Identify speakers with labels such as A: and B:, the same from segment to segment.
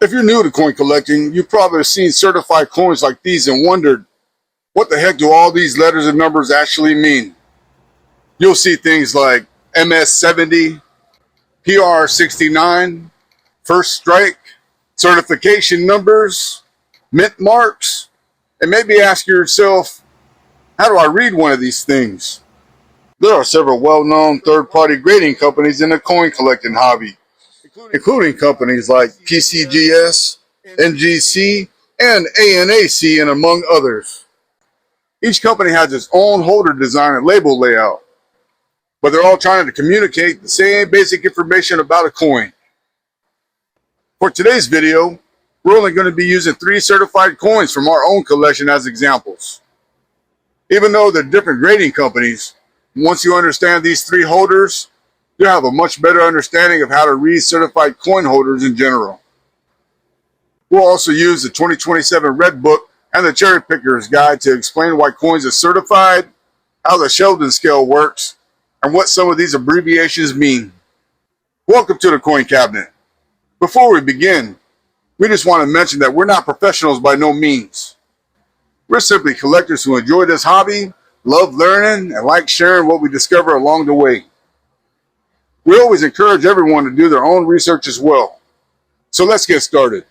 A: If you're new to coin collecting, you've probably seen certified coins like these and wondered, what the heck do all these letters and numbers actually mean? You'll see things like MS70, PR69, first strike, certification numbers, mint marks, and maybe ask yourself, how do I read one of these things? There are several well-known third-party grading companies in the coin collecting hobby, including companies like PCGS, NGC, and ANAC, and among others. Each company has its own holder design and label layout, but they're all trying to communicate the same basic information about a coin. For today's video, we're only going to be using 3 certified coins from our own collection as examples. Even though they're different grading companies, once you understand these 3 holders, you'll have a much better understanding of how to read certified coin holders in general. We'll also use the 2027 Red Book and the Cherry Picker's Guide to explain why coins are certified, how the Sheldon scale works, and what some of these abbreviations mean. Welcome to the Coin Cabinet. Before we begin, we just want to mention that we're not professionals by no means. We're simply collectors who enjoy this hobby, love learning, and like sharing what we discover along the way. We always encourage everyone to do their own research as well. So let's get started.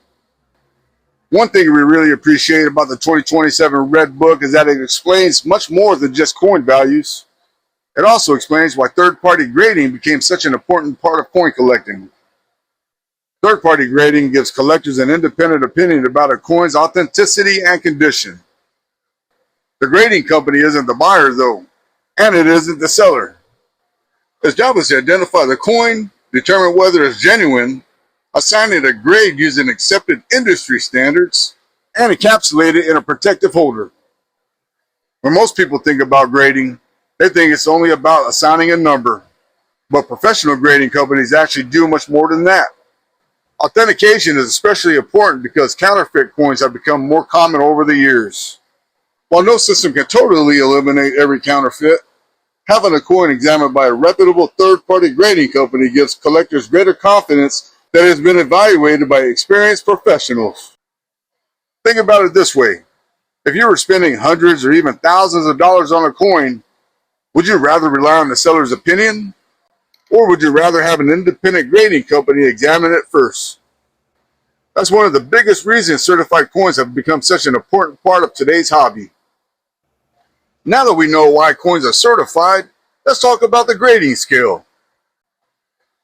A: One thing we really appreciate about the 2027 Red Book is that it explains much more than just coin values. It also explains why third-party grading became such an important part of coin collecting. Third-party grading gives collectors an independent opinion about a coin's authenticity and condition. The grading company isn't the buyer, though, and it isn't the seller. Its job is to identify the coin, determine whether it's genuine, assign it a grade using accepted industry standards, and encapsulate it in a protective holder. When most people think about grading, they think it's only about assigning a number, but professional grading companies actually do much more than that. Authentication is especially important because counterfeit coins have become more common over the years. While no system can totally eliminate every counterfeit, having a coin examined by a reputable third-party grading company gives collectors greater confidence that it has been evaluated by experienced professionals. Think about it this way. If you were spending hundreds or even thousands of dollars on a coin, would you rather rely on the seller's opinion? Or would you rather have an independent grading company examine it first? That's one of the biggest reasons certified coins have become such an important part of today's hobby. Now that we know why coins are certified, let's talk about the grading scale.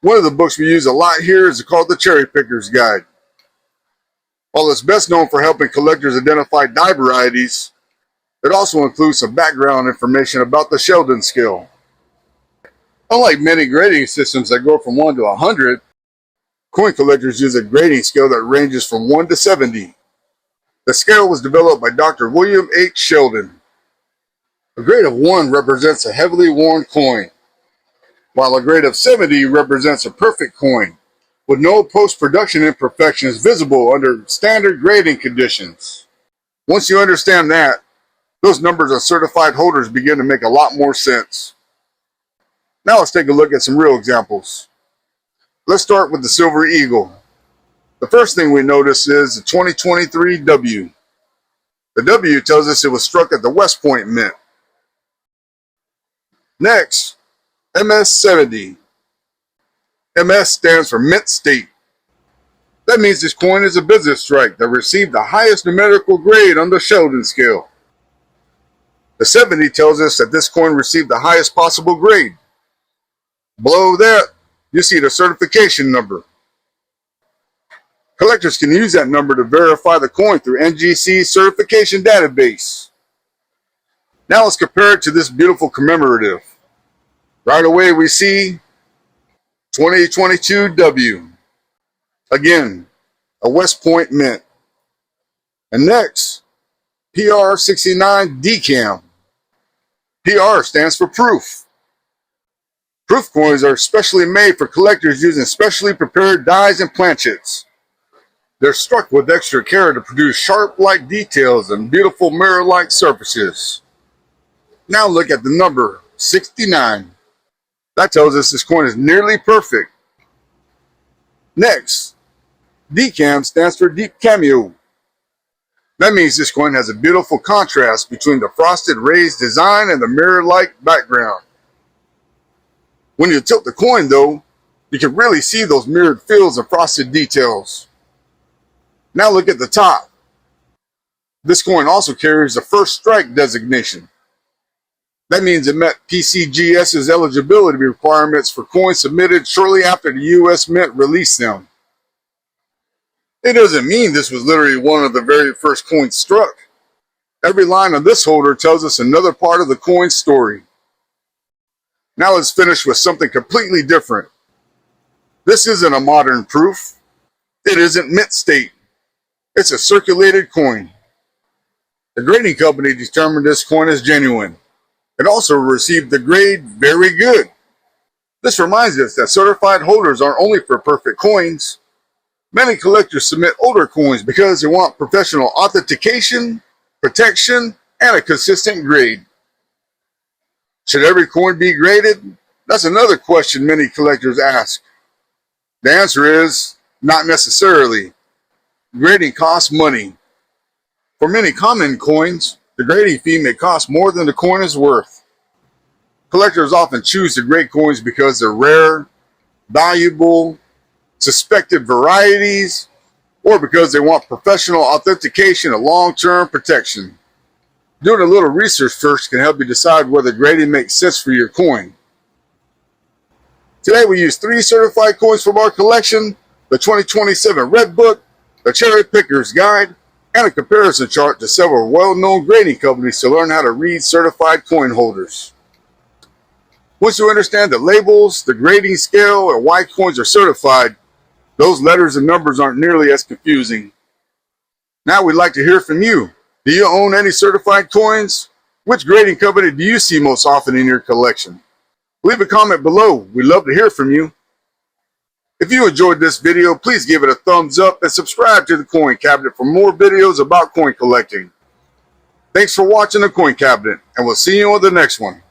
A: One of the books we use a lot here is called the Cherry Picker's Guide. While it's best known for helping collectors identify die varieties, it also includes some background information about the Sheldon scale. Unlike many grading systems that go from 1 to 100, coin collectors use a grading scale that ranges from 1 to 70. The scale was developed by Dr. William H. Sheldon. A grade of 1 represents a heavily worn coin, while a grade of 70 represents a perfect coin, with no post-production imperfections visible under standard grading conditions. Once you understand that, those numbers on certified holders begin to make a lot more sense. Now let's take a look at some real examples. Let's start with the Silver Eagle. The first thing we notice is the 2023 W. The W tells us it was struck at the West Point Mint. Next, MS70. MS stands for Mint State. That means this coin is a business strike that received the highest numerical grade on the Sheldon scale. The 70 tells us that this coin received the highest possible grade. Below that, you see the certification number. Collectors can use that number to verify the coin through NGC certification database. Now let's compare it to this beautiful commemorative. Right away we see 2022 W. Again, a West Point Mint. And next, PR69 DCAM. PR stands for proof. Proof coins are specially made for collectors using specially prepared dies and planchets. They're struck with extra care to produce sharp-like details and beautiful mirror-like surfaces. Now look at the number 69. That tells us this coin is nearly perfect. Next, DCAM stands for Deep Cameo. That means this coin has a beautiful contrast between the frosted raised design and the mirror-like background. When you tilt the coin though, you can really see those mirrored fields and frosted details. Now look at the top. This coin also carries the first strike designation. That means it met PCGS's eligibility requirements for coins submitted shortly after the US Mint released them. It doesn't mean this was literally one of the very first coins struck. Every line on this holder tells us another part of the coin's story. Now let's finish with something completely different. This isn't a modern proof. It isn't mint state. It's a circulated coin. The grading company determined this coin is genuine. It also received the grade very good. This reminds us that certified holders aren't only for perfect coins. Many collectors submit older coins because they want professional authentication, protection, and a consistent grade. Should every coin be graded? That's another question many collectors ask. The answer is, not necessarily. Grading costs money. For many common coins, the grading fee may cost more than the coin is worth. Collectors often choose to grade coins because they're rare, valuable, suspected varieties, or because they want professional authentication and long-term protection. Doing a little research first can help you decide whether grading makes sense for your coin. Today we use 3 certified coins from our collection, the 2027 Red Book, the Cherry Picker's Guide, and a comparison chart to several well-known grading companies to learn how to read certified coin holders. Once you understand the labels, the grading scale, and why coins are certified, those letters and numbers aren't nearly as confusing. Now we'd like to hear from you. Do you own any certified coins? Which grading company do you see most often in your collection? Leave a comment below. We'd love to hear from you. If you enjoyed this video, please give it a thumbs up and subscribe to the Coin Cabinet for more videos about coin collecting. Thanks for watching the Coin Cabinet, and we'll see you on the next one.